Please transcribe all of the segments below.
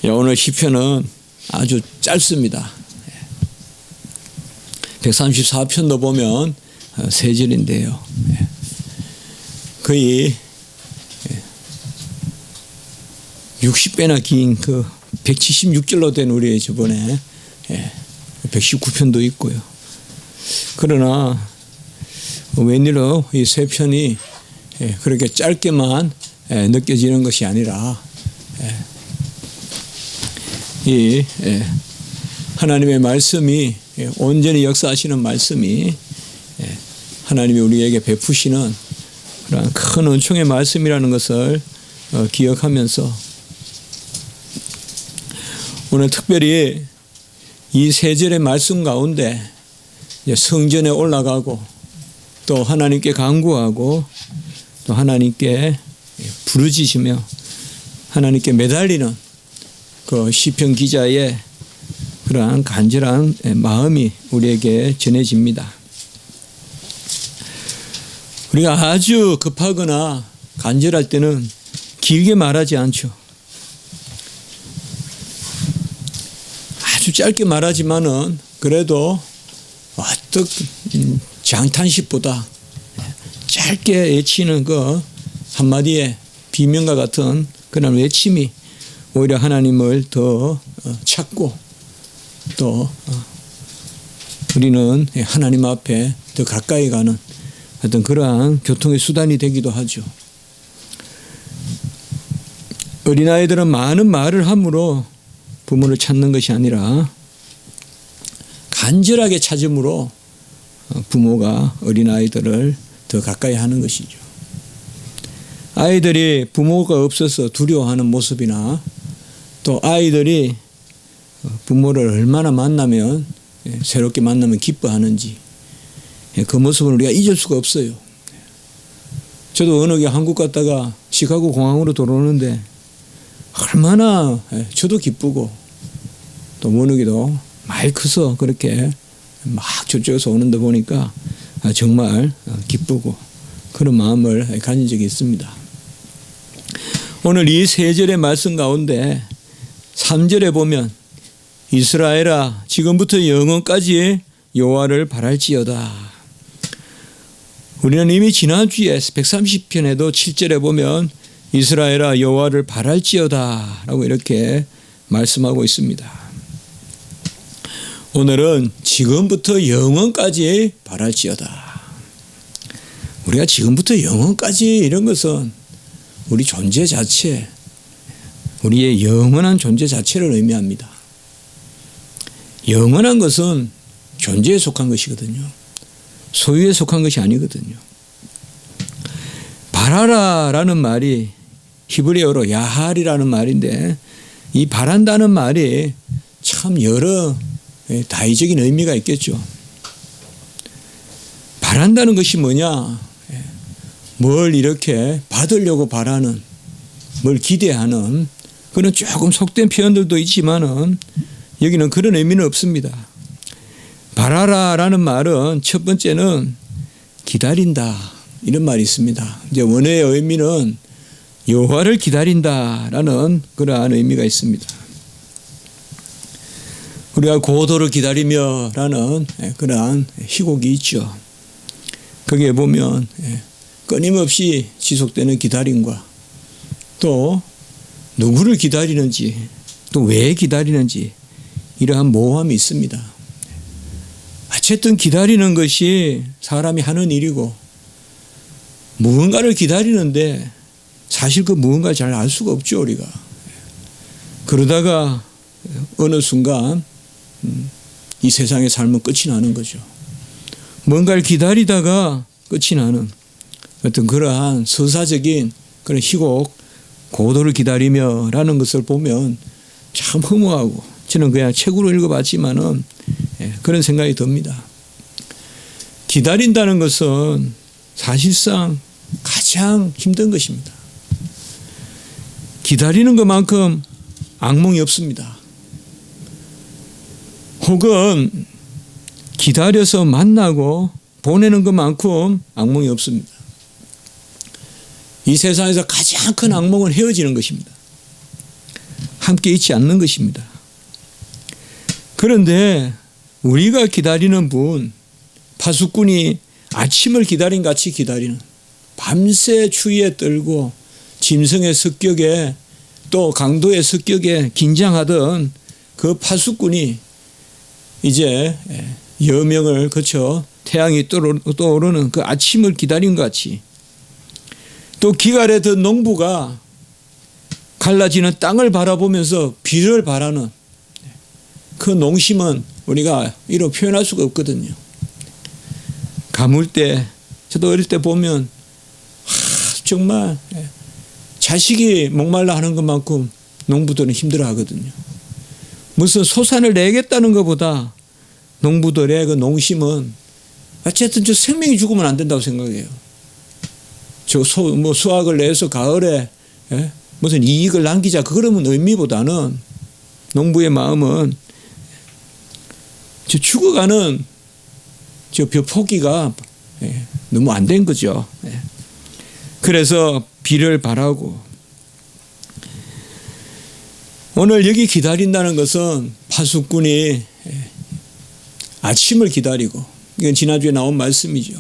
오늘 시편은 아주 짧습니다. 134편도 보면 세 절인데요. 거의 60배나 긴 그 176절로 된 우리의 저번에 119편도 있고요. 그러나 웬일로 이 세 편이 그렇게 짧게만 느껴지는 것이 아니라 이 하나님의 말씀이 온전히 역사하시는 말씀이 하나님이 우리에게 베푸시는 그런 큰 은총의 말씀이라는 것을 기억하면서 오늘 특별히 이 세 절의 말씀 가운데 성전에 올라가고 또 하나님께 간구하고 또 하나님께 부르짖으며 하나님께 매달리는 그 시편 기자의 그러한 간절한 마음이 우리에게 전해집니다. 우리가 아주 급하거나 간절할 때는 길게 말하지 않죠. 아주 짧게 말하지만은 그래도 어떤 장탄식보다 짧게 외치는 그 한마디의 비명과 같은 그런 외침이 오히려 하나님을 더 찾고 또 우리는 하나님 앞에 더 가까이 가는 어떤 그러한 교통의 수단이 되기도 하죠. 어린아이들은 많은 말을 함으로 부모를 찾는 것이 아니라 간절하게 찾음으로 부모가 어린아이들을 더 가까이 하는 것이죠. 아이들이 부모가 없어서 두려워하는 모습이나 또 아이들이 부모를 얼마나 만나면 새롭게 만나면 기뻐하는지 그 모습을 우리가 잊을 수가 없어요. 저도 어느 게 한국 갔다가 시카고 공항으로 돌아오는데 얼마나 저도 기쁘고 또 원욱이도 많이 커서 그렇게 막 저쪽에서 오는데 보니까 정말 기쁘고 그런 마음을 가진 적이 있습니다. 오늘 이 세 절의 말씀 가운데 3절에 보면 이스라엘아 지금부터 영원까지 여호와를 바랄지어다. 우리는 이미 지난주에 130편에도 7절에 보면 이스라엘아 여호와를 바랄지어다 라고 이렇게 말씀하고 있습니다. 오늘은 지금부터 영원까지 바랄지어다. 우리가 지금부터 영원까지 이런 것은 우리 존재 자체, 우리의 영원한 존재 자체를 의미합니다. 영원한 것은 존재에 속한 것이거든요. 소유에 속한 것이 아니거든요. 바라라라는 말이 히브리어로 야할이라는 말인데 이 바란다는 말이 참 여러 다의적인 의미가 있겠죠. 바란다는 것이 뭐냐? 뭘 이렇게 받으려고 바라는, 뭘 기대하는 그런 조금 속된 표현들도 있지만은 여기는 그런 의미는 없습니다. 바라라라는 말은 첫 번째는 기다린다 이런 말이 있습니다. 이제 원어의 의미는 여호와를 기다린다라는 그러한 의미가 있습니다. 우리가 고도를 기다리며라는 그러한 희곡이 있죠. 거기에 보면 끊임없이 지속되는 기다림과 또 누구를 기다리는지 또 왜 기다리는지 이러한 모호함이 있습니다. 어쨌든 기다리는 것이 사람이 하는 일이고 무언가를 기다리는데 사실 그 무언가를 잘 알 수가 없죠 우리가. 그러다가 어느 순간 이 세상의 삶은 끝이 나는 거죠. 뭔가를 기다리다가 끝이 나는 어떤 그러한 서사적인 그런 희곡 고도를 기다리며라는 것을 보면 참 허무하고 저는 그냥 책으로 읽어봤지만은 그런 생각이 듭니다. 기다린다는 것은 사실상 가장 힘든 것입니다. 기다리는 것만큼 악몽이 없습니다. 혹은 기다려서 만나고 보내는 것만큼 악몽이 없습니다. 이 세상에서 가장 큰 악몽은 헤어지는 것입니다. 함께 있지 않는 것입니다. 그런데 우리가 기다리는 분, 파수꾼이 아침을 기다린 같이 기다리는, 밤새 추위에 떨고 짐승의 습격에 또 강도의 습격에 긴장하던 그 파수꾼이 이제 여명을 거쳐 태양이 떠오르는 그 아침을 기다린 것 같이, 또 기갈에 든 농부가 갈라지는 땅을 바라보면서 비를 바라는 그 농심은 우리가 이로 표현할 수가 없거든요. 가물 때, 저도 어릴 때 보면 정말 자식이 목말라 하는 것만큼 농부들은 힘들어 하거든요. 무슨 소산을 내겠다는 것보다 농부들의 그 농심은 어쨌든 저 생명이 죽으면 안 된다고 생각해요. 수확을 내서 가을에 무슨 이익을 남기자 그러면 의미보다는 농부의 마음은 저 죽어가는 저 벼 포기가 너무 안 된 거죠. 그래서 비를 바라고, 오늘 여기 기다린다는 것은 파수꾼이 아침을 기다리고, 이건 지난주에 나온 말씀이죠.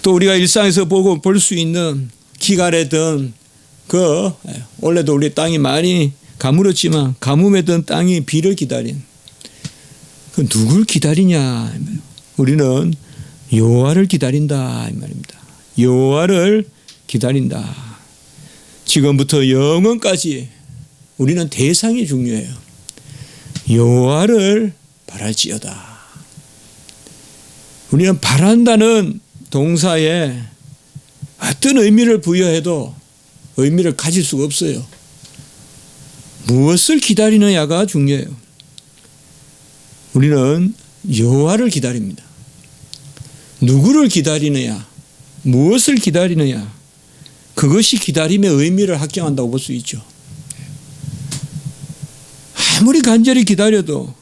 또 우리가 일상에서 보고 볼 수 있는 기갈에 든 원래도 우리 땅이 많이 가물었지만 가뭄에 든 땅이 비를 기다린, 그 누굴 기다리냐? 우리는 여호와를 기다린다 이 말입니다. 여호와를 기다린다. 지금부터 영원까지 우리는 대상이 중요해요. 여호와를 바랄지어다. 우리는 바란다는 동사에 어떤 의미를 부여해도 의미를 가질 수가 없어요. 무엇을 기다리느냐가 중요해요. 우리는 여호와를 기다립니다. 누구를 기다리느냐, 무엇을 기다리느냐, 그것이 기다림의 의미를 확정한다고 볼 수 있죠. 아무리 간절히 기다려도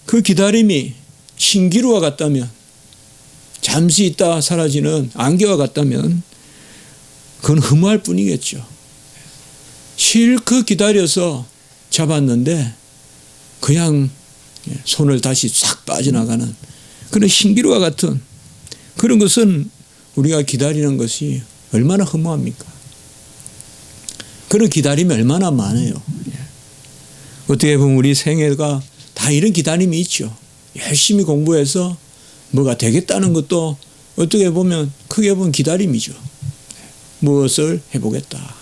그 기다림이 신기루와 같다면, 잠시 있다 사라지는 안개와 같다면 그건 허무할 뿐이겠죠. 실컷 기다려서 잡았는데 그냥 손을 다시 싹 빠져나가는 그런 신기루와 같은 그런 것은, 우리가 기다리는 것이 얼마나 허무합니까? 그런 기다림이 얼마나 많아요. 어떻게 보면 우리 생애가 다 이런 기다림이 있죠. 열심히 공부해서 뭐가 되겠다는 것도 어떻게 보면 크게 보면 기다림이죠. 무엇을 해보겠다.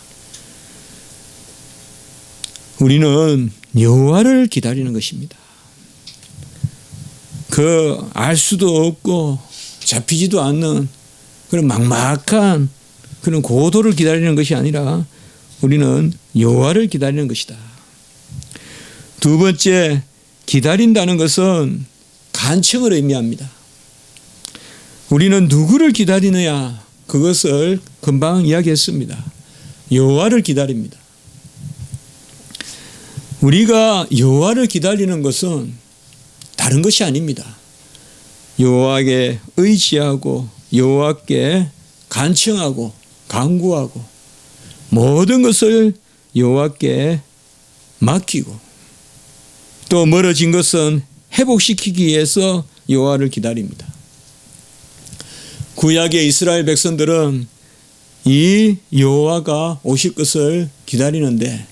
우리는 여호와를 기다리는 것입니다. 알 수도 없고 잡히지도 않는 그런 막막한 그런 고도를 기다리는 것이 아니라 우리는 여호와를 기다리는 것이다. 두 번째, 기다린다는 것은 간청을 의미합니다. 우리는 누구를 기다리느냐, 그것을 금방 이야기했습니다. 여호와를 기다립니다. 우리가 여호와를 기다리는 것은 다른 것이 아닙니다. 여호와에게 의지하고 여호와께 간청하고 간구하고 모든 것을 여호와께 맡기고, 또 멀어진 것은 회복시키기 위해서 여호와를 기다립니다. 구약의 이스라엘 백성들은 이 여호와가 오실 것을 기다리는데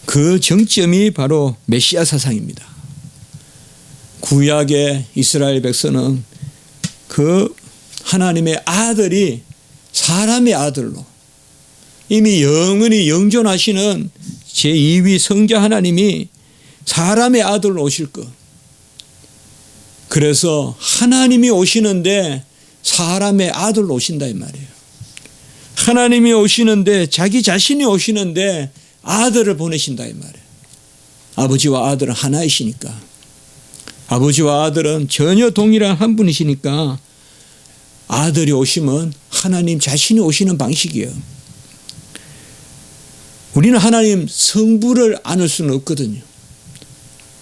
그 정점이 바로 메시아 사상입니다. 구약의 이스라엘 백성은 그 하나님의 아들이 사람의 아들로 이미 영원히 영존하시는 제2위 성자 하나님이 사람의 아들로 오실 것. 그래서 하나님이 오시는데 사람의 아들로 오신다 이 말이에요. 하나님이 오시는데, 자기 자신이 오시는데 아들을 보내신다 이 말이에요. 아버지와 아들은 하나이시니까, 아버지와 아들은 전혀 동일한 한 분이시니까 아들이 오시면 하나님 자신이 오시는 방식이에요. 우리는 하나님 성부를 안을 수는 없거든요.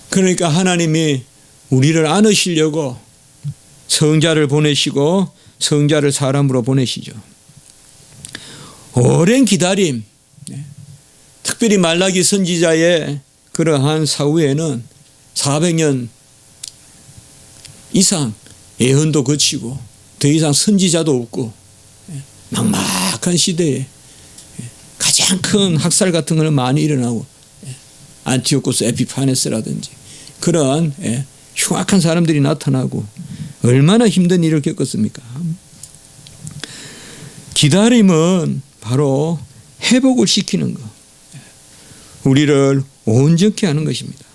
그러니까 하나님이 우리를 안으시려고 성자를 보내시고 성자를 사람으로 보내시죠. 오랜 기다림, 특별히 말라기 선지자의 그러한 사후에는 400년 이상 예언도 거치고 더 이상 선지자도 없고 막막한 시대에 가장 큰 학살 같은 거는 많이 일어나고 안티오코스 에피파네스라든지 그런 흉악한 사람들이 나타나고 얼마나 힘든 일을 겪었습니까? 기다림은 바로 회복을 시키는 것, 우리를 온전케 하는 것입니다.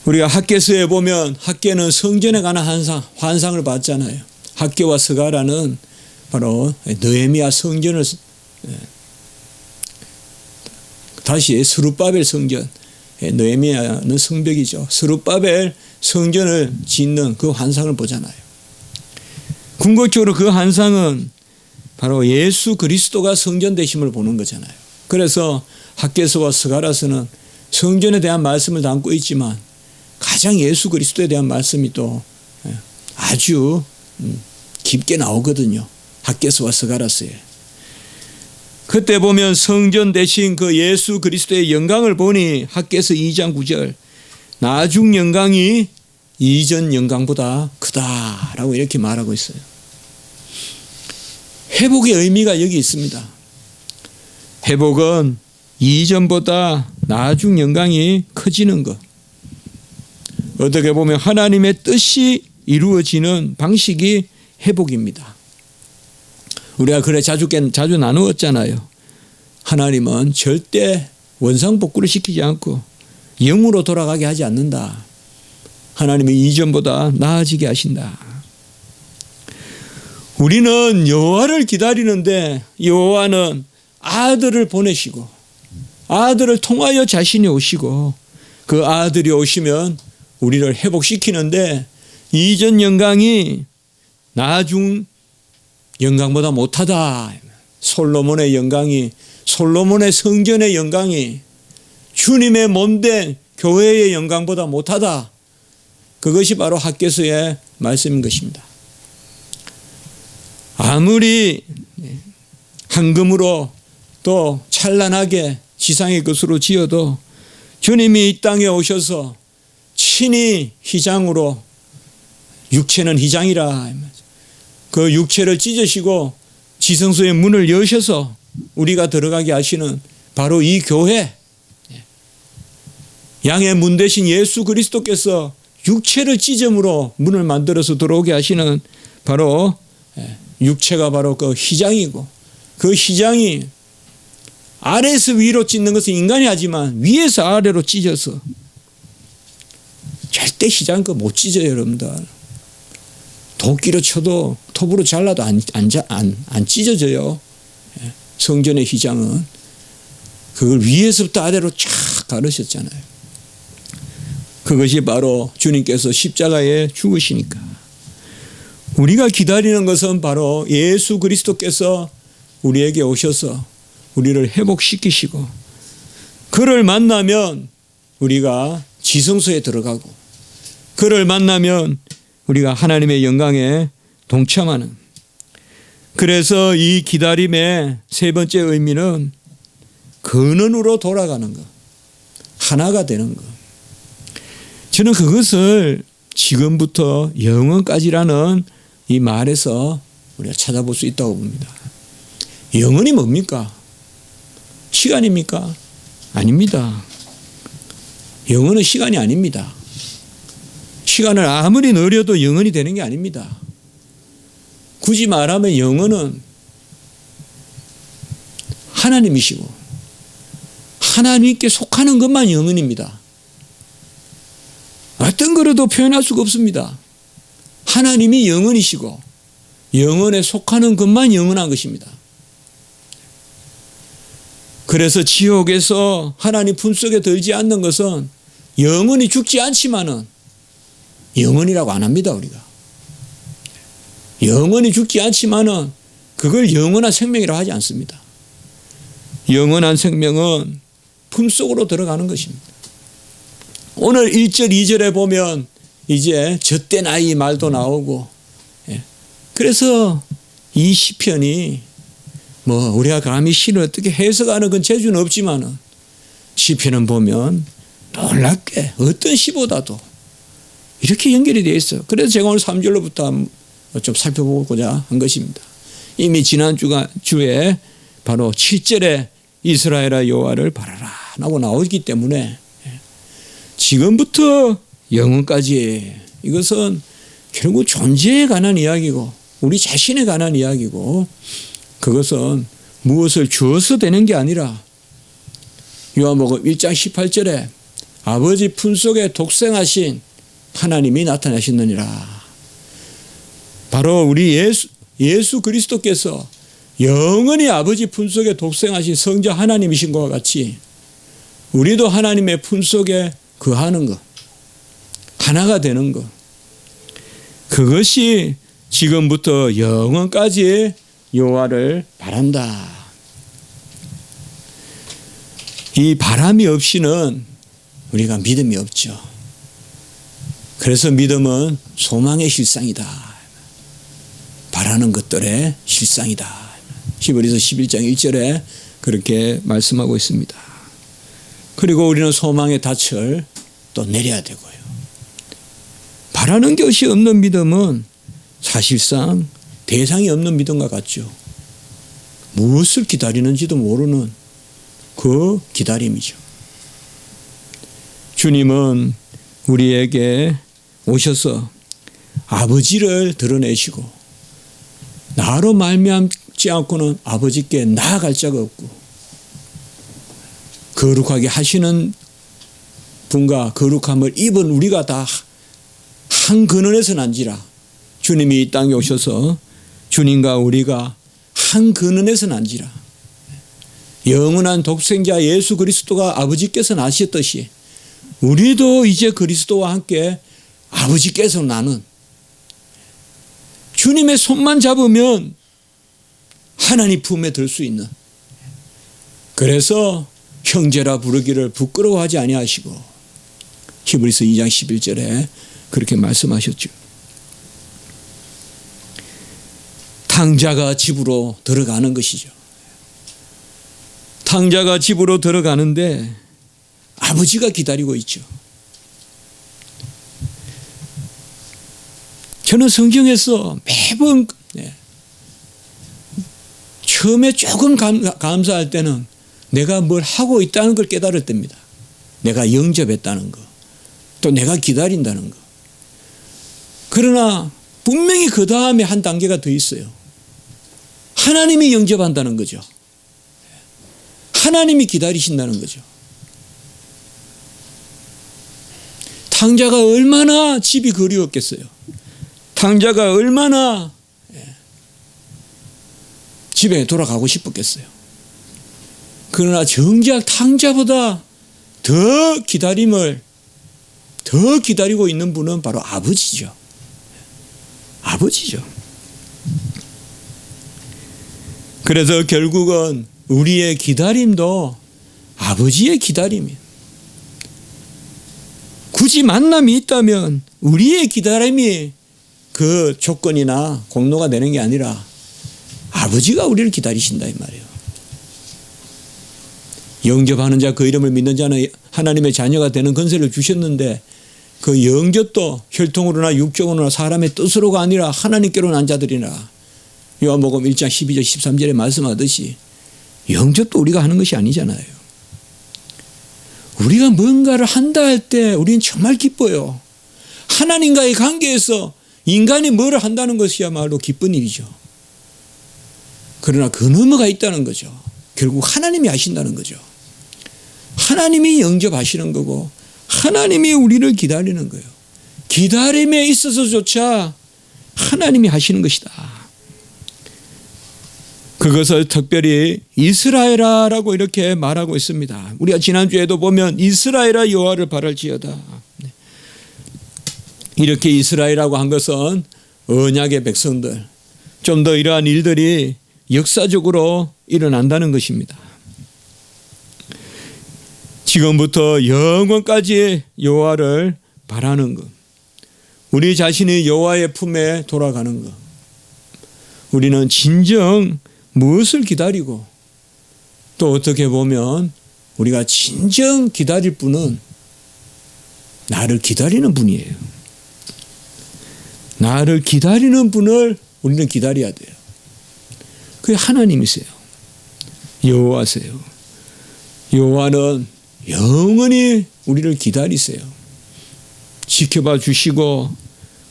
우리가 학개서에 보면 학개는 성전에 관한 환상을 봤잖아요. 학개와 스가라는 바로 느헤미야 성전을 다시 스룹바벨 성전, 느헤미야는 성벽이죠. 스룹바벨 성전을 짓는 그 환상을 보잖아요. 궁극적으로 그 환상은 바로 예수 그리스도가 성전 되심을 보는 거잖아요. 그래서 학개서와 스가랴서는 성전에 대한 말씀을 담고 있지만 가장 예수 그리스도에 대한 말씀이 또 아주 깊게 나오거든요. 학개서와 스가랴서에. 그때 보면 성전 대신 그 예수 그리스도의 영광을 보니 학개서 2장 9절 나중 영광이 이전 영광보다 크다라고 이렇게 말하고 있어요. 회복의 의미가 여기 있습니다. 회복은 이전보다 나중 영광이 커지는 것. 어떻게 보면 하나님의 뜻이 이루어지는 방식이 회복입니다. 우리가 그래 자주 나누었잖아요. 하나님은 절대 원상복구를 시키지 않고 영으로 돌아가게 하지 않는다. 하나님이 이전보다 나아지게 하신다. 우리는 여호와를 기다리는데 여호와는 아들을 보내시고 아들을 통하여 자신이 오시고 그 아들이 오시면 우리를 회복시키는데 이전 영광이 나중 영광보다 못하다. 솔로몬의 영광이, 솔로몬의 성전의 영광이 주님의 몸된 교회의 영광보다 못하다. 그것이 바로 학개서의 말씀인 것입니다. 아무리 황금으로 또 찬란하게 지상의 것으로 지어도 주님이 이 땅에 오셔서 친히 휘장으로, 육체는 휘장이라, 그 육체를 찢으시고 지성소의 문을 여셔서 우리가 들어가게 하시는 바로 이 교회, 양의 문 대신 예수 그리스도께서 육체를 찢음으로 문을 만들어서 들어오게 하시는 바로 육체가 바로 그 휘장이고, 그 휘장이 아래에서 위로 찢는 것은 인간이 하지만 위에서 아래로 찢어서 절대 휘장 그 못 찢어요, 여러분들. 도끼로 쳐도 톱으로 잘라도 안 찢어져요. 성전의 휘장은 그걸 위에서부터 아래로 쫙 가르셨잖아요. 그것이 바로 주님께서 십자가에 죽으시니까. 우리가 기다리는 것은 바로 예수 그리스도께서 우리에게 오셔서 우리를 회복시키시고, 그를 만나면 우리가 지성소에 들어가고, 그를 만나면 우리가 하나님의 영광에 동참하는. 그래서 이 기다림의 세 번째 의미는 근원으로 돌아가는 것, 하나가 되는 것. 저는 그것을 지금부터 영원까지라는 이 말에서 우리가 찾아볼 수 있다고 봅니다. 영원이 뭡니까? 시간입니까? 아닙니다. 영원은 시간이 아닙니다. 시간을 아무리 늘려도 영원이 되는 게 아닙니다. 굳이 말하면 영원은 하나님이시고 하나님께 속하는 것만 영원입니다. 어떤 거로도 표현할 수가 없습니다. 하나님이 영원이시고 영원에 속하는 것만 영원한 것입니다. 그래서 지옥에서 하나님 품속에 들지 않는 것은 영원히 죽지 않지만은 영원이라고 안 합니다, 우리가. 영원히 죽지 않지만은 그걸 영원한 생명이라고 하지 않습니다. 영원한 생명은 품속으로 들어가는 것입니다. 오늘 1절, 2절에 보면 이제 젖된 아이 말도 나오고, 그래서 이 시편이 뭐 우리가 감히 시를 어떻게 해석하는 건 재주는 없지만은 시편은 보면 놀랍게 어떤 시보다도 이렇게 연결이 되어 있어요. 그래서 제가 오늘 3절로부터 좀 살펴보고자 한 것입니다. 이미 지난 주에 바로 7절에 이스라엘아 여호와를 바라라 라고 나오기 때문에 지금부터 영원까지 이것은 결국 존재에 관한 이야기고 우리 자신에 관한 이야기고 그것은 무엇을 주어서 되는 게 아니라 요한복음 1장 18절에 아버지 품속에 독생하신 하나님이 나타나셨느니라. 바로 우리 예수 그리스도께서 영원히 아버지 품속에 독생하신 성자 하나님이신 것과 같이 우리도 하나님의 품속에 거하는 것, 하나가 되는 것, 그것이 지금부터 영원까지 여호와를 바란다. 이 바람이 없이는 우리가 믿음이 없죠. 그래서 믿음은 소망의 실상이다. 바라는 것들의 실상이다. 히브리서 11장 1절에 그렇게 말씀하고 있습니다. 그리고 우리는 소망의 닻을 또 내려야 되고요. 바라는 것이 없는 믿음은 사실상 대상이 없는 믿음과 같죠. 무엇을 기다리는지도 모르는 그 기다림이죠. 주님은 우리에게 오셔서 아버지를 드러내시고 나로 말미암지 않고는 아버지께 나아갈 자가 없고 거룩하게 하시는 분과 거룩함을 입은 우리가 다 한 근원에서 난지라. 주님이 이 땅에 오셔서 주님과 우리가 한 근원에서 난지라. 영원한 독생자 예수 그리스도가 아버지께서 나셨듯이 우리도 이제 그리스도와 함께 아버지께서 나는 주님의 손만 잡으면 하나님 품에 들 수 있는, 그래서 형제라 부르기를 부끄러워하지 아니하시고 히브리서 2장 11절에 그렇게 말씀하셨죠. 탕자가 집으로 들어가는 것이죠. 탕자가 집으로 들어가는데 아버지가 기다리고 있죠. 저는 성경에서 매번 처음에 조금 감사할 때는 내가 뭘 하고 있다는 걸 깨달을 때입니다. 내가 영접했다는 거, 또 내가 기다린다는 거. 그러나 분명히 그 다음에 한 단계가 더 있어요. 하나님이 영접한다는 거죠. 하나님이 기다리신다는 거죠. 탕자가 얼마나 집이 그리웠겠어요. 탕자가 얼마나 집에 돌아가고 싶었겠어요. 그러나 정작 탕자보다 더 기다리고 있는 분은 바로 아버지죠. 아버지죠. 그래서 결국은 우리의 기다림도 아버지의 기다림이에요. 굳이 만남이 있다면 우리의 기다림이 그 조건이나 공로가 되는 게 아니라 아버지가 우리를 기다리신다 이 말이에요. 영접하는 자 그 이름을 믿는 자는 하나님의 자녀가 되는 권세를 주셨는데 그 영접도 혈통으로나 육적으로나 사람의 뜻으로가 아니라 하나님께로 난 자들이라. 요한복음 1장 12절 13절에 말씀하듯이 영접도 우리가 하는 것이 아니잖아요. 우리가 뭔가를 한다 할 때 우리는 정말 기뻐요. 하나님과의 관계에서 인간이 뭐를 한다는 것이야말로 기쁜 일이죠. 그러나 그 너머가 있다는 거죠. 결국 하나님이 하신다는 거죠. 하나님이 영접하시는 거고 하나님이 우리를 기다리는 거예요. 기다림에 있어서조차 하나님이 하시는 것이다. 그것을 특별히 이스라엘아라고 이렇게 말하고 있습니다. 우리가 지난주에도 보면 이스라엘아 여호와를 바랄지어다. 이렇게 이스라엘이라고 한 것은 언약의 백성들, 좀 더 이러한 일들이 역사적으로 일어난다는 것입니다. 지금부터 영원까지 여호와를 바라는 것, 우리 자신이 여호와의 품에 돌아가는 것, 우리는 진정 무엇을 기다리고 또 어떻게 보면 우리가 진정 기다릴 분은 나를 기다리는 분이에요. 나를 기다리는 분을 우리는 기다려야 돼요. 그게 하나님이세요. 여호와세요. 여호와는 영원히 우리를 기다리세요. 지켜봐 주시고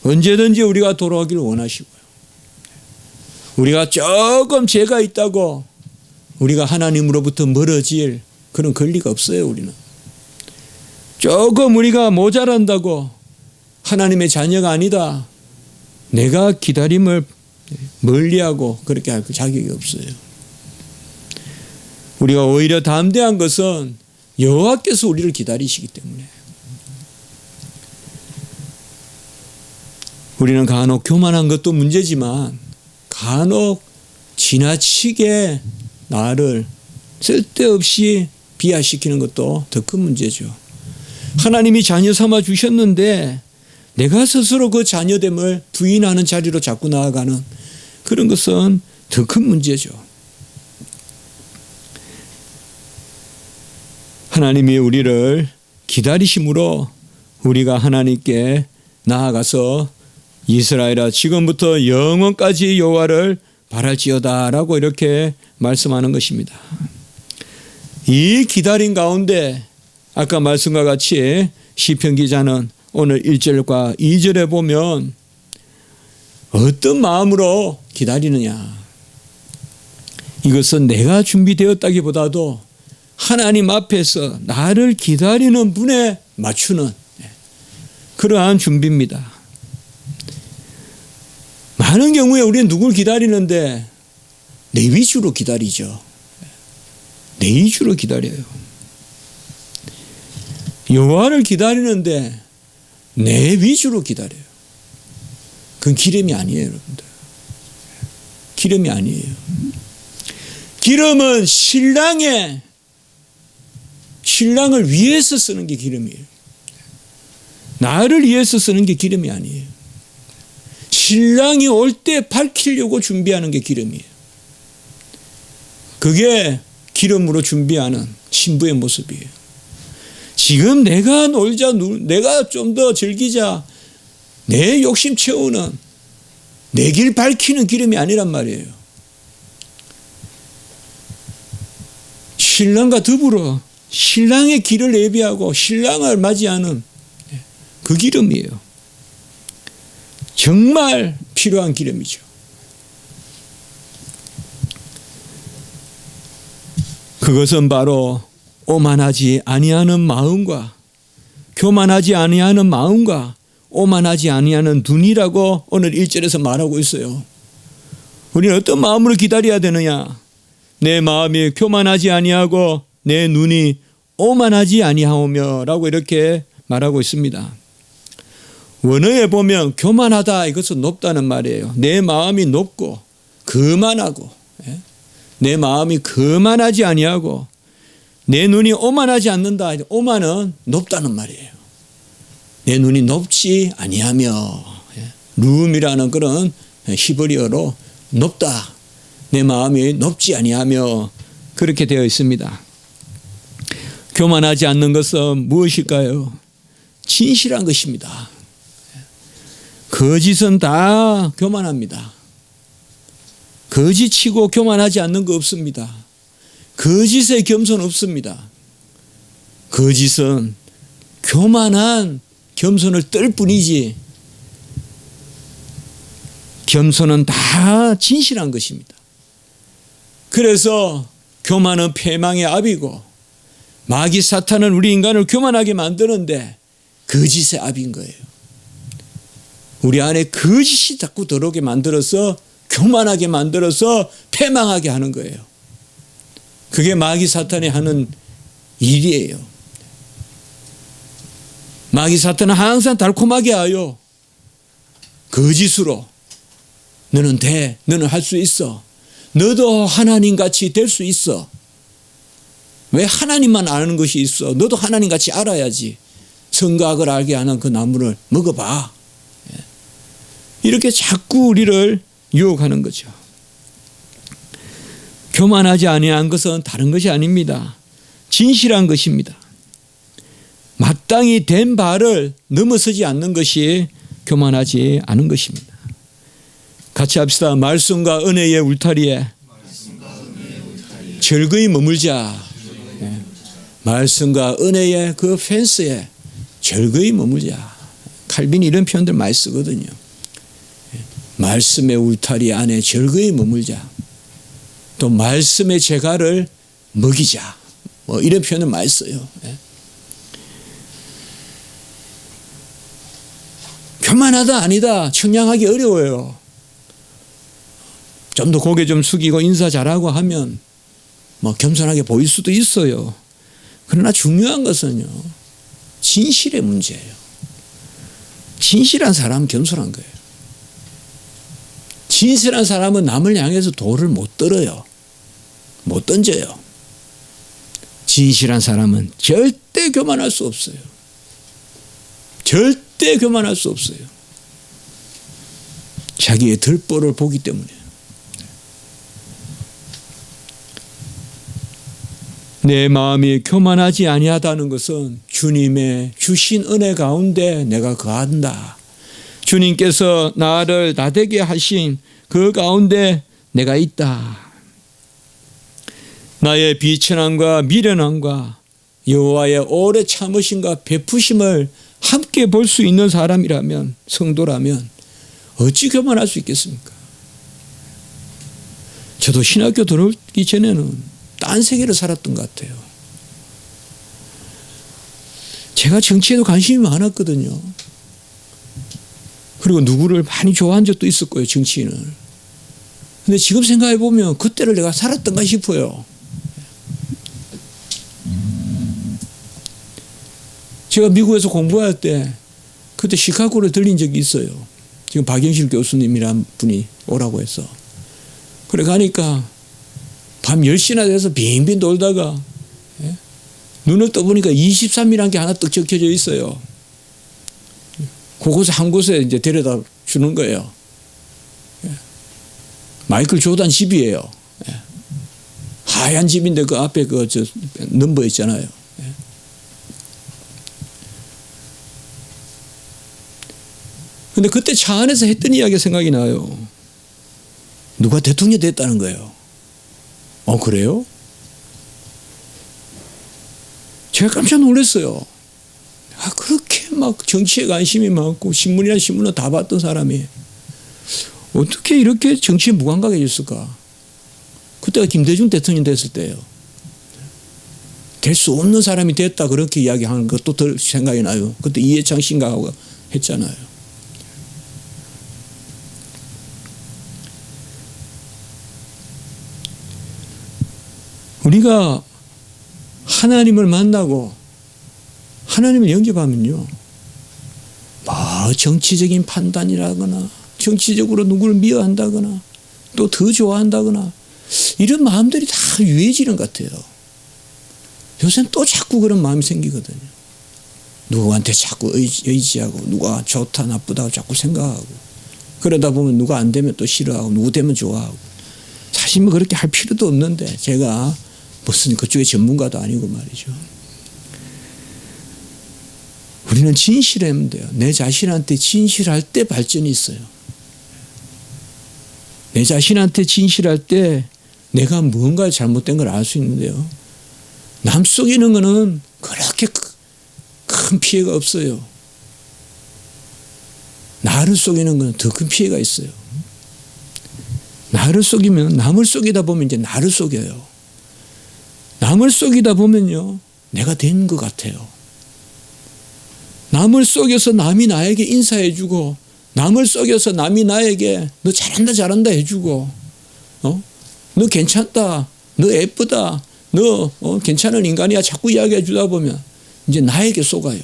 언제든지 우리가 돌아오기를 원하시고요. 우리가 조금 죄가 있다고 우리가 하나님으로부터 멀어질 그런 권리가 없어요. 우리는 조금 우리가 모자란다고 하나님의 자녀가 아니다, 내가 기다림을 멀리하고 그렇게 할 자격이 없어요. 우리가 오히려 담대한 것은 여호와께서 우리를 기다리시기 때문에. 우리는 간혹 교만한 것도 문제지만 간혹 지나치게 나를 쓸데없이 비하시키는 것도 더 큰 문제죠. 하나님이 자녀 삼아 주셨는데 내가 스스로 그 자녀됨을 부인하는 자리로 자꾸 나아가는 그런 것은 더 큰 문제죠. 하나님이 우리를 기다리심으로 우리가 하나님께 나아가서 이스라엘아 지금부터 영원까지 여호와를 바랄지어다라고 이렇게 말씀하는 것입니다. 이 기다림 가운데 아까 말씀과 같이 시편 기자는 오늘 1절과 2절에 보면 어떤 마음으로 기다리느냐, 이것은 내가 준비되었다기보다도 하나님 앞에서 나를 기다리는 분에 맞추는 그러한 준비입니다. 많은 경우에 우리는 누굴 기다리는데 내 위주로 기다리죠. 내 위주로 기다려요. 여호와를 기다리는데 내 위주로 기다려요. 그건 기름이 아니에요, 여러분들. 기름이 아니에요. 기름은 신랑을 위해서 쓰는 게 기름이에요. 나를 위해서 쓰는 게 기름이 아니에요. 신랑이 올 때 밝히려고 준비하는 게 기름이에요. 그게 기름으로 준비하는 신부의 모습이에요. 지금 내가 놀자, 내가 좀 더 즐기자, 내 욕심 채우는, 내 길 밝히는 기름이 아니란 말이에요. 신랑과 더불어 신랑의 길을 예비하고 신랑을 맞이하는 그 기름이에요. 정말 필요한 기름이죠. 그것은 바로 오만하지 아니하는 마음과 교만하지 아니하는 마음과 오만하지 아니하는 눈이라고 오늘 1절에서 말하고 있어요. 우리는 어떤 마음으로 기다려야 되느냐? 내 마음이 교만하지 아니하고 내 눈이 오만하지 아니하오며 라고 이렇게 말하고 있습니다. 원어에 보면 교만하다, 이것은 높다는 말이에요. 내 마음이 높고 거만하고, 내 마음이 거만하지 아니하고 내 눈이 오만하지 않는다. 오만은 높다는 말이에요. 내 눈이 높지 아니하며, 룸이라는 그런 히브리어로 높다, 내 마음이 높지 아니하며 그렇게 되어 있습니다. 교만하지 않는 것은 무엇일까요? 진실한 것입니다. 거짓은 다 교만합니다. 거짓치고 교만하지 않는 거 없습니다. 거짓에 겸손 없습니다. 거짓은 교만한 겸손을 뜰 뿐이지 겸손은 다 진실한 것입니다. 그래서 교만은 패망의 압이고 마귀 사탄은 우리 인간을 교만하게 만드는데 거짓의 압인 거예요. 우리 안에 거짓이 자꾸 들어오게 만들어서 교만하게 만들어서 패망하게 하는 거예요. 그게 마귀 사탄이 하는 일이에요. 마귀 사탄은 항상 달콤하게 하여 거짓으로 너는 돼, 너는 할 수 있어, 너도 하나님같이 될 수 있어, 왜 하나님만 아는 것이 있어, 너도 하나님같이 알아야지, 선과악을 알게 하는 그 나무를 먹어봐, 이렇게 자꾸 우리를 유혹하는 거죠. 교만하지 아니한 것은 다른 것이 아닙니다. 진실한 것입니다. 마땅히 된 바를 넘어서지 않는 것이 교만하지 않은 것입니다. 같이 합시다. 말씀과 은혜의 울타리에 절거히 머물자. 말씀과 은혜의 그 펜스에 절거히 머물자. 칼빈이 이런 표현들 많이 쓰거든요. 말씀의 울타리 안에 절거히 머물자. 또 말씀의 재갈을 먹이자. 뭐 이런 표현을 많이 써요. 교만하다 아니다 청량하기 어려워요. 좀 더 고개 좀 숙이고 인사 잘하고 하면 뭐 겸손하게 보일 수도 있어요. 그러나 중요한 것은요, 진실의 문제예요. 진실한 사람은 겸손한 거예요. 진실한 사람은 남을 향해서 돌을 못 들어요. 못 던져요. 진실한 사람은 절대 교만할 수 없어요. 절대 교만할 수 없어요. 자기의 들보를 보기 때문에. 내 마음이 교만하지 아니하다는 것은 주님의 주신 은혜 가운데 내가 거한다. 주님께서 나를 나되게 하신 그 가운데 내가 있다. 나의 비천함과 미련함과 여호와의 오래 참으심과 베푸심을 함께 볼 수 있는 사람이라면, 성도라면 어찌 교만할 수 있겠습니까? 저도 신학교 들어오기 전에는 딴 세계를 살았던 것 같아요. 제가 정치에도 관심이 많았거든요. 그리고 누구를 많이 좋아한 적도 있었고요, 정치인을. 근데 지금 생각해 보면 그때를 내가 살았던가 싶어요. 제가 미국에서 공부할 때 그때 시카고를 들린 적이 있어요. 지금 박영실 교수님이란 분이 오라고 해서. 그래 가니까 밤 10시나 돼서 빙빙 돌다가 눈을 떠보니까 23이라는 게 하나 떡 적혀져 있어요. 그곳에 한 곳에 이제 데려다 주는 거예요. 마이클 조단 집이에요. 하얀 집인데 그 앞에 그 넘버 있잖아요. 근데 그때 차 안에서 했던 이야기가 생각이 나요. 누가 대통령이 됐다는 거예요. 그래요? 제가 깜짝 놀랐어요. 그렇게 막 정치에 관심이 많고 신문이란 신문을 다 봤던 사람이 어떻게 이렇게 정치에 무감각해졌을까? 그때가 김대중 대통령 됐을 때예요. 될 수 없는 사람이 됐다 그렇게 이야기하는 것도 더 생각이 나요. 그때 이해창 씨인가 했잖아요. 우리가 하나님을 만나고 하나님을 영접하면요, 뭐 정치적인 판단이라거나 정치적으로 누구를 미워한다거나 또 더 좋아한다거나 이런 마음들이 다 유해지는 것 같아요. 요새는 또 자꾸 그런 마음이 생기거든요. 누구한테 자꾸 의지하고 누가 좋다 나쁘다고 자꾸 생각하고 그러다 보면 누가 안 되면 또 싫어하고 누구 되면 좋아하고. 사실 뭐 그렇게 할 필요도 없는데 제가 무슨 그쪽의 전문가도 아니고 말이죠. 우리는 진실하면 돼요. 내 자신한테 진실할 때 발전이 있어요. 내 자신한테 진실할 때 내가 무언가 잘못된 걸 알 수 있는데요. 남 속이는 거는 그렇게 큰 피해가 없어요. 나를 속이는 건 더 큰 피해가 있어요. 나를 속이면 남을 속이다 보면 이제 나를 속여요. 남을 속이다 보면요, 내가 된 것 같아요. 남을 속여서 남이 나에게 인사해주고, 남을 속여서 남이 나에게 너 잘한다 잘한다 해주고, 너 괜찮다, 너 예쁘다, 너 괜찮은 인간이야 자꾸 이야기해 주다 보면 이제 나에게 속아요.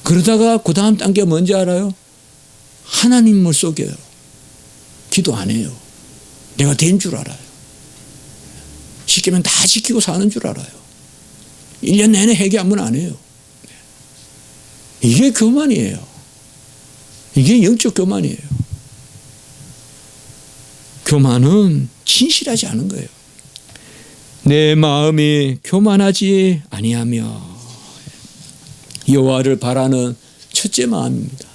그러다가 그 다음 단계가 뭔지 알아요? 하나님을 속여요. 기도 안 해요. 내가 된 줄 알아요. 시키면 다 지키고 사는 줄 알아요. 1년 내내 회개하면 안 해요. 이게 교만이에요. 이게 영적 교만이에요. 교만은 진실하지 않은 거예요. 내 마음이 교만하지 아니하며, 여호와를 바라는 첫째 마음입니다.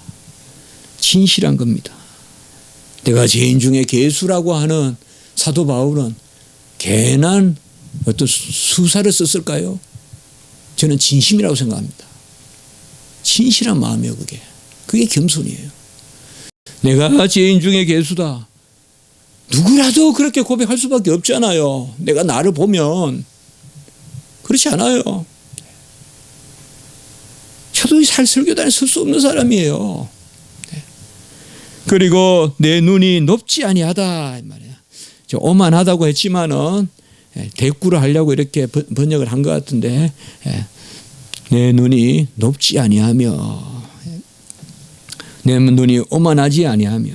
진실한 겁니다. 내가 죄인 중에 괴수라고 하는 사도 바울은 괜한 어떤 수사를 썼을까요? 저는 진심이라고 생각합니다. 진실한 마음이에요, 그게. 그게 겸손이에요. 내가 죄인 중에 괴수다. 누구라도 그렇게 고백할 수밖에 없잖아요. 내가 나를 보면. 그렇지 않아요. 저도 살 설교단에 설 수 없는 사람이에요. 그리고 내 눈이 높지 아니하다, 이 말이야. 저 오만하다고 했지만은 대꾸를 하려고 이렇게 번역을 한 것 같은데, 내 눈이 높지 아니하며, 내 눈이 오만하지 아니하며,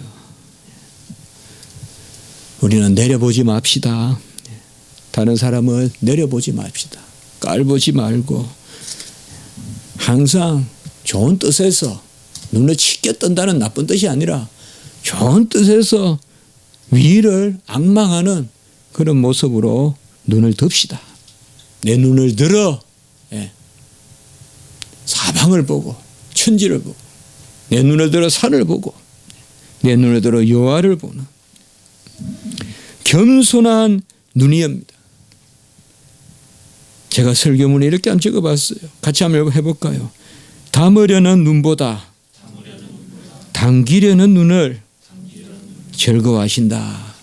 우리는 내려보지 맙시다. 다른 사람을 내려보지 맙시다. 깔보지 말고 항상 좋은 뜻에서, 눈을 치켜 뜬다는 나쁜 뜻이 아니라 좋은 뜻에서 위를 앙망하는 그런 모습으로 눈을 듭시다. 내 눈을 들어 사방을 보고 천지를 보고, 내 눈을 들어 산을 보고, 내 눈을 들어 여호와를 보는 겸손한 눈이옵니다. 제가 설교문에 이렇게 한번 적어봤어요. 같이 한번 해볼까요? 담으려는 눈보다 당기려는 눈을 즐거워하신다.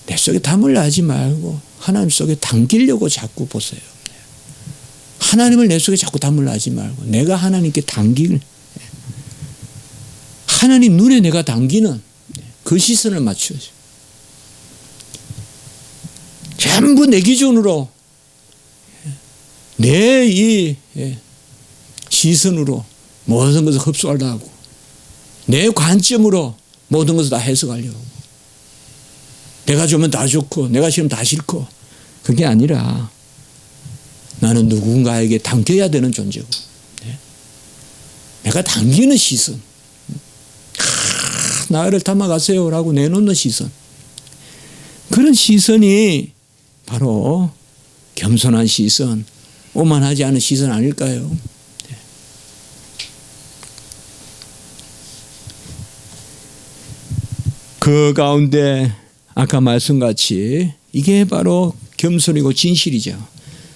내 속에 담으려 하지 말고 하나님 속에 당기려고 자꾸 보세요. 하나님을 내 속에 자꾸 담으려 하지 말고 내가 하나님께 하나님 눈에 내가 당기는 그 시선을 맞춰야죠. 전부 내 기준으로, 내 이 시선으로 모든 것을 흡수하려고 하고, 내 관점으로 모든 것을 다 해석하려고 하고, 내가 좋으면 다 좋고 내가 싫으면 다 싫고, 그게 아니라 나는 누군가에게 당겨야 되는 존재고, 내가 당기는 시선, 나를 담아가세요라고 내놓는 시선, 그런 시선이 바로 겸손한 시선, 오만하지 않은 시선 아닐까요? 그 가운데 아까 말씀같이 이게 바로 겸손이고 진실이죠.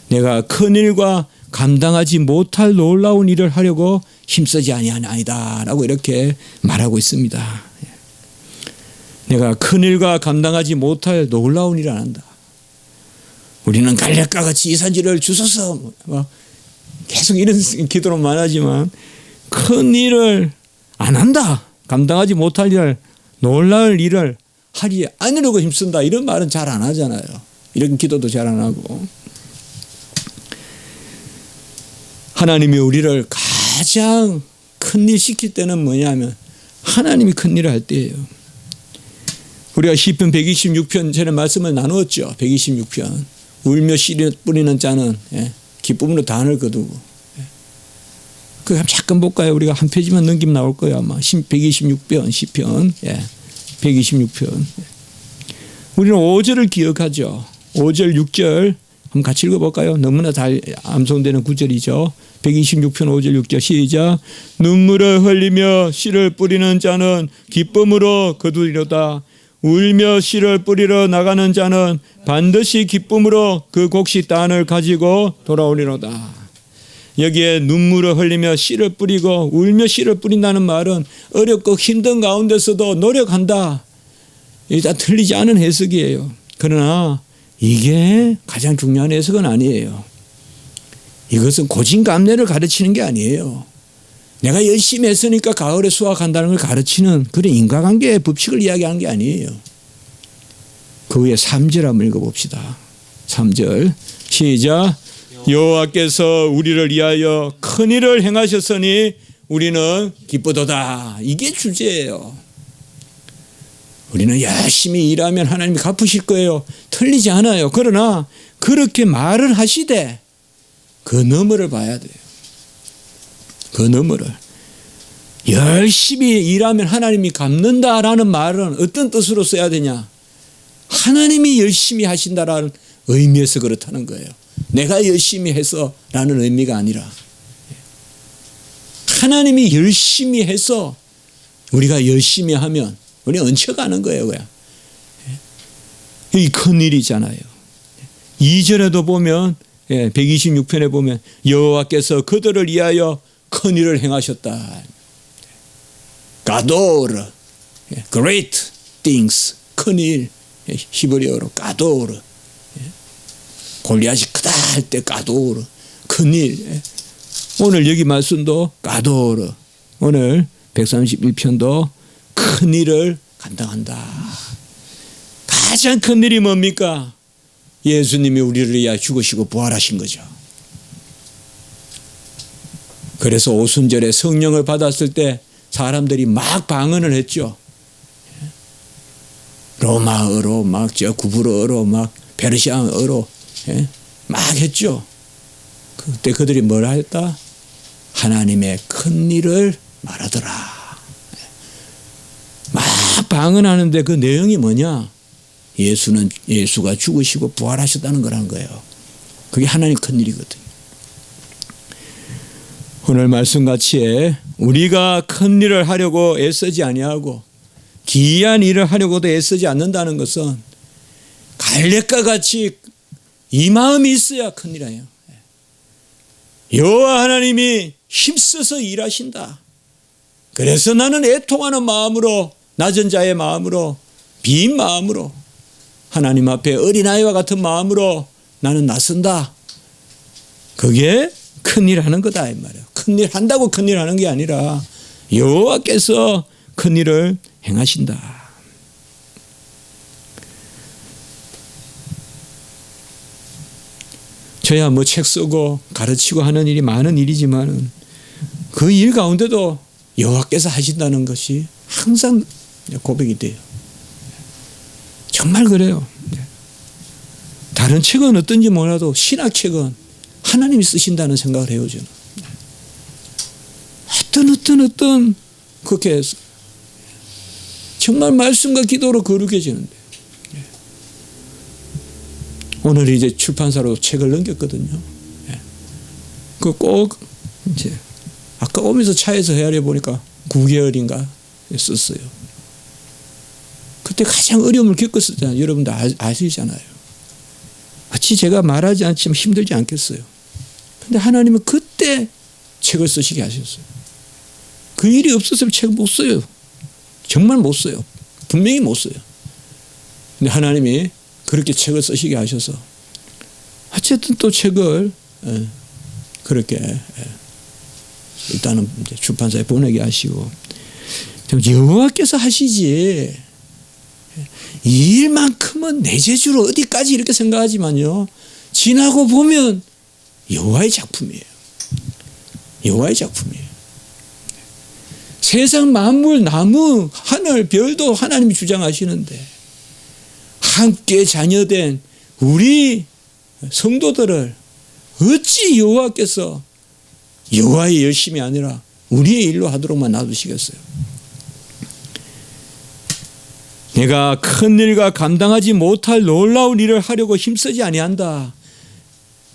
내가 큰 일과 감당하지 못할 놀라운 일을 하려고 힘쓰지 아니하나이다 라고 이렇게 말하고 있습니다. 내가 큰 일과 감당하지 못할 놀라운 일을 안 한다. 우리는 갈렙과 같이 이산지를 주소서 계속 이런 기도로만 하지만 큰 일을 안 한다. 감당하지 못할 일을, 놀라울 일을 하리 않으려고 힘쓴다. 이런 말은 잘 안 하잖아요. 이런 기도도 잘 안 하고. 하나님이 우리를 가장 큰일 시킬 때는 뭐냐면 하나님이 큰일을 할 때예요. 우리가 시편 126편 전에 말씀을 나누었죠. 126편. 울며 씨 뿌리는 자는 기쁨으로 단을 거두고. 그거 잠깐 볼까요? 우리가 한 페이지만 넘기면 나올 거예요. 아마 126편 시편 126편. 우리는 5절을 기억하죠. 5절 6절 한번 같이 읽어볼까요? 너무나 잘 암송되는 구절이죠. 126편 5절 6절 시작. 눈물을 흘리며 씨를 뿌리는 자는 기쁨으로 거두리로다. 울며 씨를 뿌리러 나가는 자는 반드시 기쁨으로 그 곡식단을 가지고 돌아오리로다. 여기에 눈물을 흘리며 씨를 뿌리고 울며 씨를 뿌린다는 말은 어렵고 힘든 가운데서도 노력한다. 일단 틀리지 않은 해석이에요. 그러나 이게 가장 중요한 해석은 아니에요. 이것은 고진감래를 가르치는 게 아니에요. 내가 열심히 했으니까 가을에 수확한다는 걸 가르치는 그런 인과관계의 법칙을 이야기하는 게 아니에요. 그 위에 3절 한번 읽어봅시다. 3절 시작. 여호와께서 우리를 위하여 큰 일을 행하셨으니 우리는 기쁘도다. 이게 주제예요. 우리는 열심히 일하면 하나님이 갚으실 거예요. 틀리지 않아요. 그러나 그렇게 말을 하시되 그 너머를 봐야 돼요. 그 너머를. 열심히 일하면 하나님이 갚는다라는 말은 어떤 뜻으로 써야 되냐? 하나님이 열심히 하신다라는 의미에서 그렇다는 거예요. 내가 열심히 해서라는 의미가 아니라 하나님이 열심히 해서 우리가 열심히 하면 우리 얹혀가는 거예요. 그냥. 이 큰일이잖아요. 2절에도 보면 126편에 보면 여호와께서 그들을 위하여 큰일을 행하셨다. 가도르, great things, 큰일, 히브리어로 가도르. 골리앗이 크다 할 때 가도르, 큰일. 오늘 여기 말씀도 가도르. 오늘 131편도 큰일을 감당한다. 가장 큰 일이 뭡니까? 예수님이 우리를 위하여 죽으시고 부활하신 거죠. 그래서 오순절에 성령을 받았을 때 사람들이 막 방언을 했죠. 로마어로 막 구브로어로 막 페르시아어로 막 했죠. 그때 그들이 뭘 했다? 하나님의 큰 일을 말하더라. 막 방언하는데 그 내용이 뭐냐? 예수가 죽으시고 부활하셨다는 거라는 거예요. 그게 하나님 큰 일이거든요. 오늘 말씀같이 우리가 큰 일을 하려고 애쓰지 아니하고 기이한 일을 하려고도 애쓰지 않는다는 것은 갈렙과 같이 이 마음이 있어야 큰 일이에요. 여호와 하나님이 힘써서 일하신다. 그래서 나는 애통하는 마음으로, 낮은 자의 마음으로, 빈 마음으로, 하나님 앞에 어린아이와 같은 마음으로 나는 나선다. 그게 큰일 하는 거다 이 말이에요. 큰일 한다고 큰일 하는 게 아니라 여호와께서 큰일을 행하신다. 저야 뭐 책 쓰고 가르치고 하는 일이 많은 일이지만 그 일 가운데도 여호와께서 하신다는 것이 항상 고백이 돼요. 정말 그래요. 다른 책은 어떤지 몰라도 신학책은 하나님이 쓰신다는 생각을 해요. 저는. 어떤 그렇게 정말 말씀과 기도로 거룩해지는데 오늘 이제 출판사로 책을 넘겼거든요. 그 꼭 이제 아까 오면서 차에서 헤아려 보니까 9개월인가 썼어요. 그때 가장 어려움을 겪었을 때 여러분들 아시잖아요. 마치 제가 말하지 않지만 힘들지 않겠어요. 근데 하나님은 그때 책을 쓰시게 하셨어요. 그 일이 없었으면 책 못 써요. 정말 못 써요. 분명히 못 써요. 근데 하나님이 그렇게 책을 쓰시게 하셔서 어쨌든 또 책을 그렇게 일단은 출판사에 보내게 하시고 여호와께서 하시지 이 일만큼은 내 재주로 어디까지 이렇게 생각하지만요 지나고 보면 여호와의 작품이에요. 여호와의 작품이에요. 세상 만물, 나무, 하늘, 별도 하나님이 주장하시는데 함께 자녀된 우리 성도들을 어찌 여호와께서 여호와의 열심이 아니라 우리의 일로 하도록만 놔두시겠어요. 내가 큰 일과 감당하지 못할 놀라운 일을 하려고 힘쓰지 아니한다.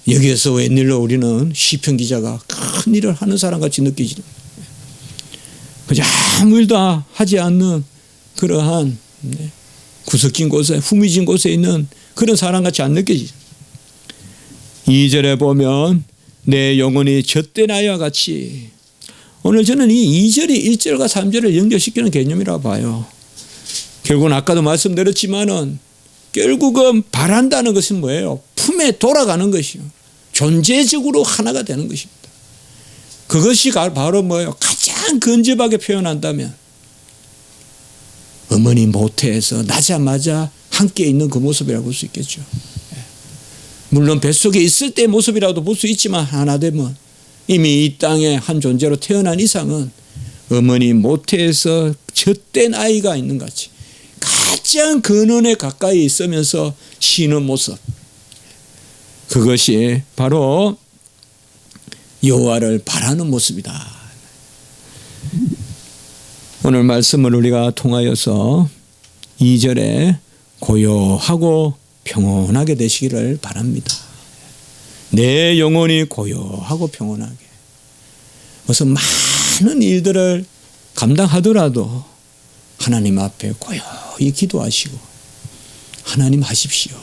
여기에서 웬일로 우리는 시편 기자가 큰 일을 하는 사람같이 느끼지는 그저 아무 일도 하지 않는 그러한 구석진 곳에 후미진 곳에 있는 그런 사람같이 안 느껴지죠. 2절에 보면 내 영혼이 젖된 아이와 같이 오늘 저는 이 2절이 1절과 3절을 연결시키는 개념이라고 봐요. 결국은 아까도 말씀드렸지만은 결국은 바란다는 것은 뭐예요? 품에 돌아가는 것이요. 존재적으로 하나가 되는 것입니다. 그것이 바로 뭐예요? 가장 근접하게 표현한다면 어머니 모태에서 나자마자 함께 있는 그 모습이라고 볼 수 있겠죠. 물론 뱃속에 있을 때의 모습이라도 볼 수 있지만 하나 되면 이미 이 땅에 한 존재로 태어난 이상은 어머니 모태에서 젖된 아이가 있는 것 같이 가장 근원에 가까이 있으면서 쉬는 모습, 그것이 바로 여호와를 바라는 모습이다. 오늘 말씀을 우리가 통하여서 2절에 고요하고 평온하게 되시기를 바랍니다. 내 영혼이 고요하고 평온하게. 무슨 많은 일들을 감당하더라도 하나님 앞에 고요히 기도하시고 하나님 하십시오.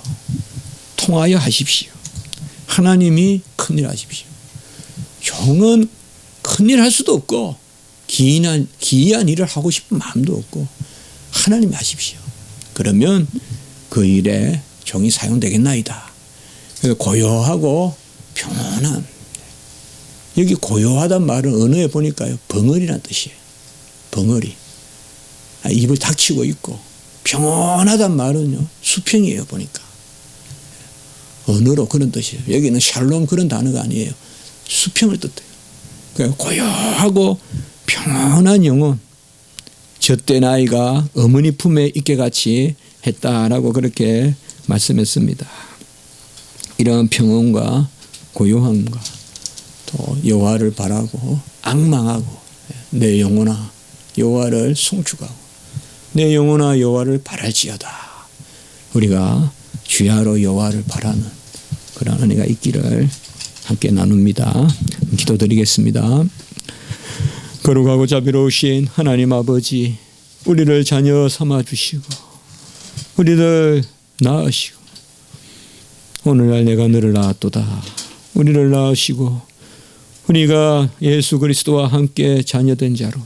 통하여 하십시오. 하나님이 큰일 하십시오. 종은 큰일 할 수도 없고 기이한 일을 하고 싶은 마음도 없고 하나님이 하십시오. 그러면 그 일에 종이 사용되겠나이다. 그래서 고요하고 평온한, 여기 고요하단 말은 언어에 보니까요 벙어리란 뜻이에요. 벙어리. 입을 닥치고 있고, 평온하단 말은요 수평이에요. 보니까 언어로 그런 뜻이에요. 여기는 샬롬 그런 단어가 아니에요. 수평을 뜻해요. 그러니까 고요하고 평온한 영혼, 젖된 아이가 어머니 품에 있게 같이 했다라고 그렇게 말씀했습니다. 이런 평온과 고요함과 또 여호와를 바라고 앙망하고, 내 영혼아 여호와를 송축하고 내 영혼아 여호와를 바랄지어다. 우리가 주야로 여호와를 바라는 그런 은혜가 있기를 함께 나눕니다. 기도드리겠습니다. 거룩하고 자비로우신 하나님 아버지, 우리를 자녀 삼아 주시고 우리를 낳으시고 오늘날 내가 너를 낳았도다. 우리를 낳으시고 우리가 예수 그리스도와 함께 자녀된 자로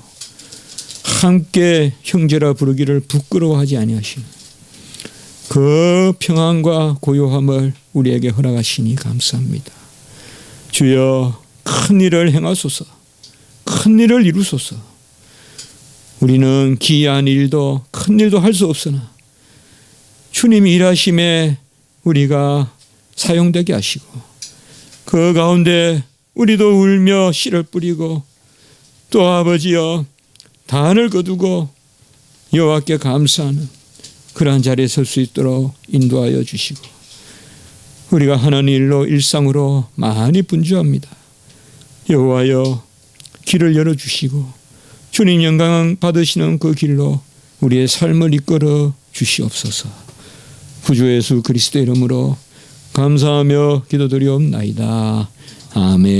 함께 형제라 부르기를 부끄러워하지 아니하시는 그 평안과 고요함을 우리에게 허락하시니 감사합니다. 주여, 큰 일을 행하소서. 큰 일을 이루소서. 우리는 기이한 일도 큰 일도 할 수 없으나 주님이 일하심에 우리가 사용되게 하시고 그 가운데 우리도 울며 씨를 뿌리고 또 아버지여 단을 거두고 여호와께 감사하는 그러한 자리에 설 수 있도록 인도하여 주시고, 우리가 하는 일로 일상으로 많이 분주합니다. 여호와여 길을 열어주시고 주님 영광 받으시는 그 길로 우리의 삶을 이끌어 주시옵소서. 구주 예수 그리스도 이름으로 감사하며 기도드리옵나이다. 아멘.